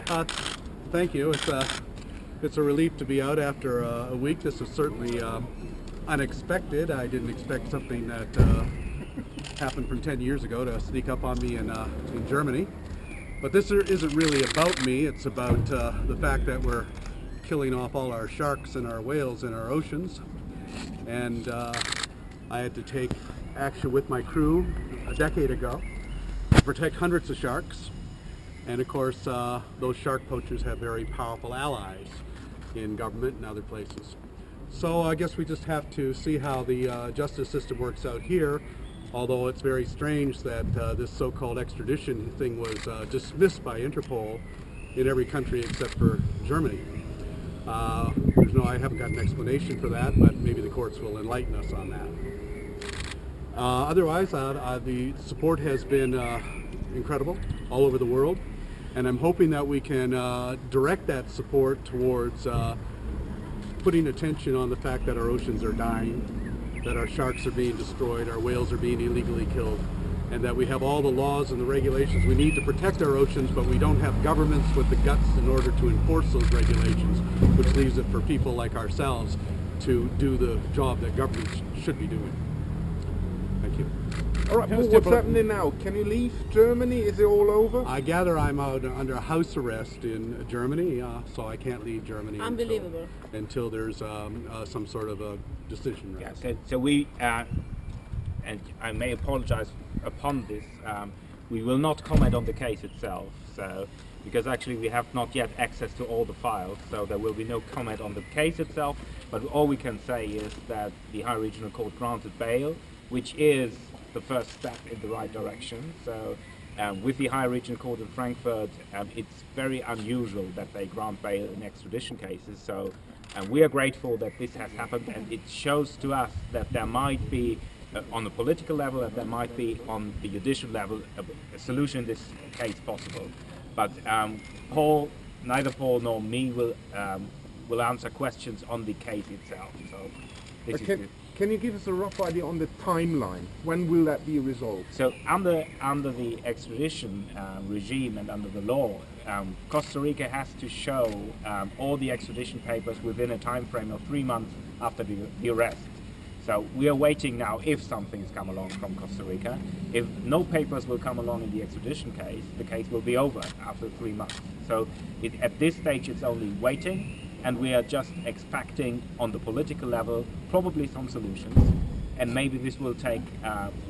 Uh, Thank you. It's a relief to be out after a week. This is certainly unexpected. I didn't expect something that happened from 10 years ago to sneak up on me in Germany. But this isn't really about me. It's about the fact that we're killing off all our sharks and our whales in our oceans. And I had to take action with my crew a decade ago to protect hundreds of sharks. And of course, those shark poachers have very powerful allies in government and other places. So I guess we just have to see how the justice system works out here, although it's very strange that this so-called extradition thing was dismissed by Interpol in every country except for Germany. I haven't got an explanation for that, but maybe the courts will enlighten us on that. Otherwise, the support has been incredible all over the world, and I'm hoping that we can direct that support towards putting attention on the fact that our oceans are dying, that our sharks are being destroyed, our whales are being illegally killed, and that we have all the laws and the regulations we need to protect our oceans, but we don't have governments with the guts in order to enforce those regulations, which leaves it for people like ourselves to do the job that governments should be doing. Thank you. All right, Paul, what's happening now? Can you leave Germany? Is it all over? I gather I'm out under house arrest in Germany, so I can't leave Germany until there's some sort of a decision. Yeah, so we, and I may apologize upon this, we will not comment on the case itself, so because actually we have not yet access to all the files, so there will be no comment on the case itself, but all we can say is that the High Regional Court granted bail, which is the first step in the right direction. So with the High Regional Court in Frankfurt, it's very unusual that they grant bail in extradition cases, so we are grateful that this has happened, and it shows to us that there might be on the political level, that there might be on the judicial level a solution in this case possible. But neither Paul nor me will answer questions on the case itself. So this is can you give us a rough idea on the timeline? When will that be resolved? So under the extradition regime and under the law, Costa Rica has to show all the extradition papers within a time frame of 3 months after the arrest. So we are waiting now if something's come along from Costa Rica. If no papers will come along in the extradition case, the case will be over after 3 months. So at this stage it's only waiting, and we are just expecting on the political level probably some solutions, and maybe this will take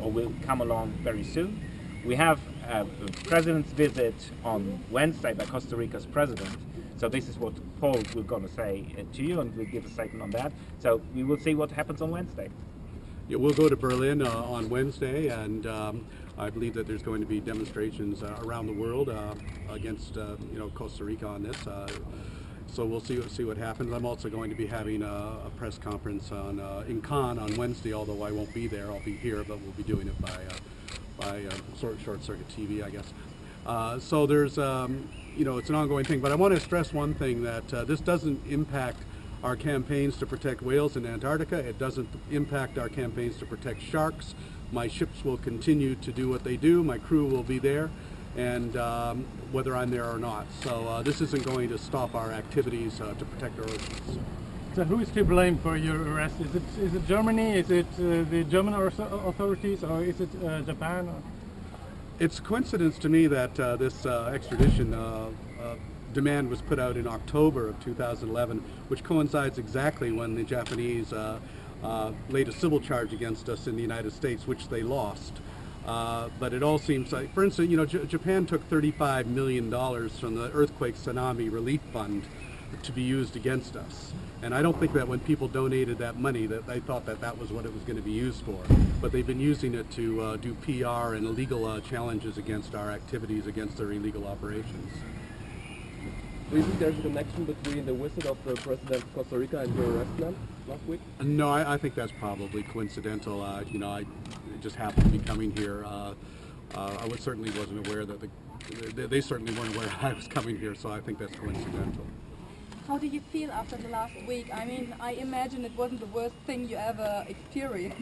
or will come along very soon. We have a president's visit on Wednesday by Costa Rica's president. So this is what Paul was going to say to you, and we'll give a statement on that. So we will see what happens on Wednesday. Yeah, we'll go to Berlin on Wednesday, and I believe that there's going to be demonstrations around the world against Costa Rica on this. So we'll see what happens. I'm also going to be having a press conference in Cannes on Wednesday, although I won't be there. I'll be here, but we'll be doing it by short circuit TV, I guess. So there's it's an ongoing thing, but I want to stress one thing, that this doesn't impact our campaigns to protect whales in Antarctica. It doesn't impact our campaigns to protect sharks. My ships will continue to do what they do. My crew will be there, and whether I'm there or not. So this isn't going to stop our activities to protect our oceans. So who is to blame for your arrest? Is it Germany? Is it the German authorities, or is it Japan? It's a coincidence to me that this extradition demand was put out in October of 2011, which coincides exactly when the Japanese laid a civil charge against us in the United States, which they lost. But it all seems like, for instance, Japan took $35 million from the earthquake tsunami relief fund to be used against us. And I don't think that when people donated that money that they thought that that was what it was going to be used for. But they've been using it to do PR and illegal challenges against our activities, against their illegal operations. Do you think there's a connection between the visit of the President of Costa Rica and your arrest last week? No, I think that's probably coincidental. I just happened to be coming here. I certainly wasn't aware that they certainly weren't aware I was coming here, so I think that's coincidental. How do you feel after the last week? I mean, I imagine it wasn't the worst thing you ever experienced.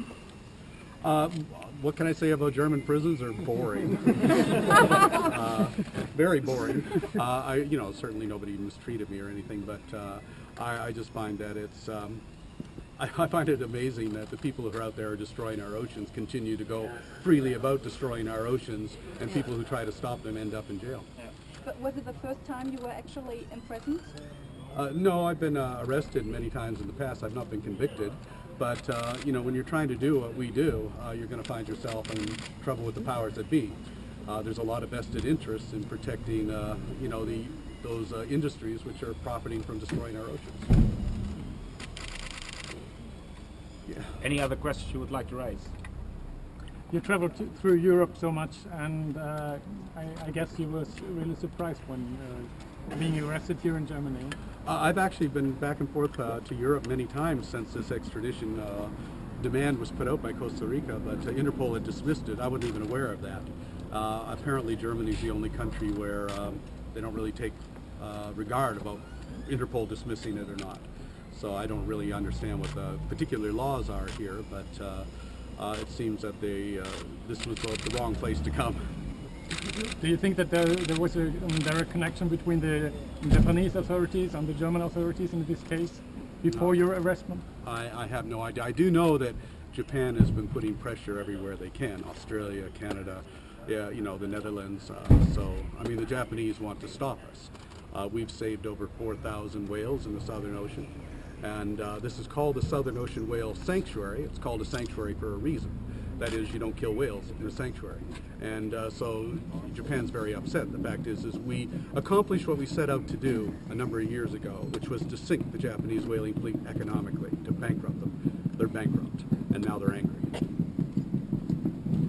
What can I say about German prisons? They're boring. Very boring. Certainly nobody mistreated me or anything, but I just find that it's. I find it amazing that the people who are out there are destroying our oceans continue to go freely about destroying our oceans, and people who try to stop them end up in jail. But was it the first time you were actually imprisoned? No, I've been arrested many times in the past. I've not been convicted. But, when you're trying to do what we do, you're going to find yourself in trouble with the powers that be. There's a lot of vested interests in protecting, those industries which are profiting from destroying our oceans. Yeah. Any other questions you would like to raise? You traveled through Europe so much, and I guess you were really surprised when being arrested here in Germany. I've actually been back and forth to Europe many times since this extradition demand was put out by Costa Rica, but Interpol had dismissed it. I wasn't even aware of that. Apparently Germany is the only country where they don't really take regard about Interpol dismissing it or not. So I don't really understand what the particular laws are here, but it seems that this was the wrong place to come. Do you think that there was a direct connection between the Japanese authorities and the German authorities in this case before your arrestment? I have no idea. I do know that Japan has been putting pressure everywhere they can. Australia, Canada, the Netherlands. The Japanese want to stop us. We've saved over 4,000 whales in the Southern Ocean. And this is called the Southern Ocean Whale Sanctuary. It's called a sanctuary for a reason. That is, you don't kill whales in a sanctuary. And so Japan's very upset. The fact is we accomplished what we set out to do a number of years ago, which was to sink the Japanese whaling fleet economically, to bankrupt them. They're bankrupt, and now they're angry.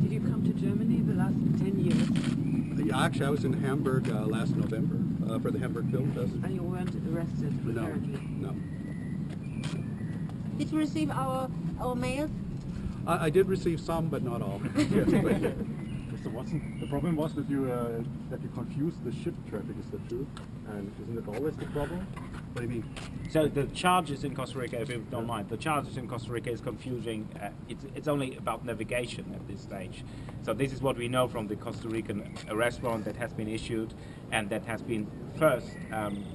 Did you come to Germany the last 10 years? Yeah, actually, I was in Hamburg last November for the Hamburg Film Festival. And you weren't arrested, apparently? No. Did you receive our mails? I did receive some, but not all. Yes, but, yeah. Mr. Watson, the problem was that you confused the ship traffic, is that true? And isn't it always the problem? What do you mean? So the charges in Costa Rica, if you don't mind, the charges in Costa Rica is confusing. It's only about navigation at this stage. So this is what we know from the Costa Rican arrest warrant that has been issued and that has been first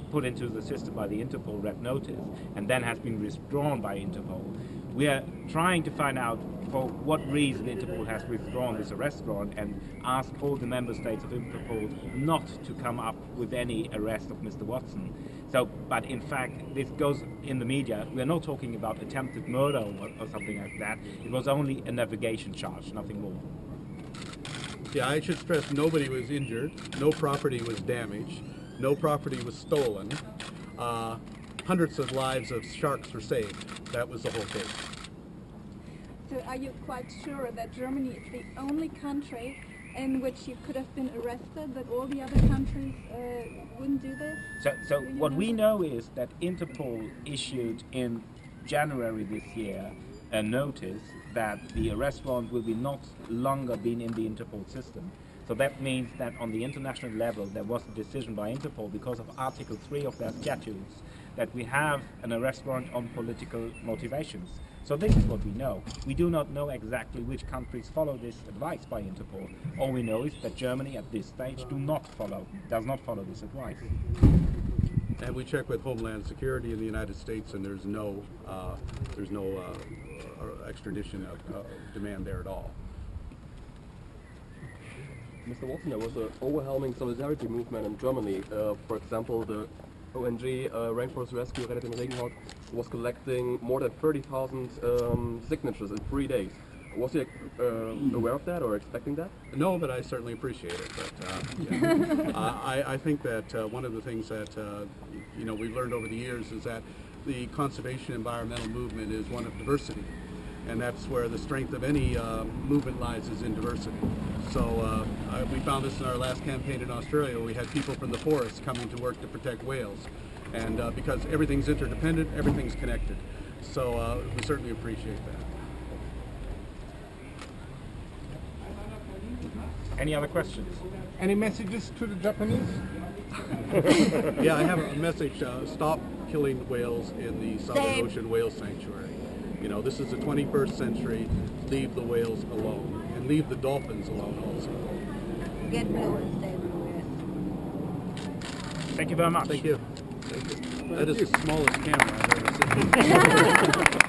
put into the system by the Interpol Red Notice and then has been withdrawn by Interpol. We are trying to find out for what reason Interpol has withdrawn this arrest warrant and ask all the member states of Interpol not to come up with any arrest of Mr. Watson. So, but in fact, this goes in the media. We're not talking about attempted murder or something like that. It was only a navigation charge, nothing more. Yeah, I should stress nobody was injured, no property was damaged, no property was stolen. Hundreds of lives of sharks were saved. That was the whole case. So are you quite sure that Germany is the only country in which you could have been arrested, that all the other countries wouldn't do this? So what we know is that Interpol issued in January this year a notice that the arrest warrant will be not longer being in the Interpol system. So that means that on the international level there was a decision by Interpol because of Article 3 of their statutes that we have an arrest warrant on political motivations. So this is what we know. We do not know exactly which countries follow this advice by Interpol. All we know is that Germany at this stage does not follow this advice. And we checked with Homeland Security in the United States, and there's no extradition demand there at all. Mr. Watson, there was an overwhelming solidarity movement in Germany. For example, the ONG Rainforest Rescue Rettet den Regenwald was collecting more than 30,000 signatures in 3 days. Was he aware of that or expecting that? No, but I certainly appreciate it. But yeah. I think that one of the things that we've learned over the years is that the conservation environmental movement is one of diversity, and that's where the strength of any movement lies, is in diversity. So we found this in our last campaign in Australia. We had people from the forest coming to work to protect whales, and because everything's interdependent, everything's connected. So we certainly appreciate that. Any other questions? Any messages to the Japanese? Yeah, I have a message. Stop killing whales in the Southern Ocean Whale Sanctuary. You know, this is the 21st century. Leave the whales alone, and leave the dolphins alone also. Get blue and stay blue, yes. Thank you very much. Thank you. That is the smallest camera I've ever seen.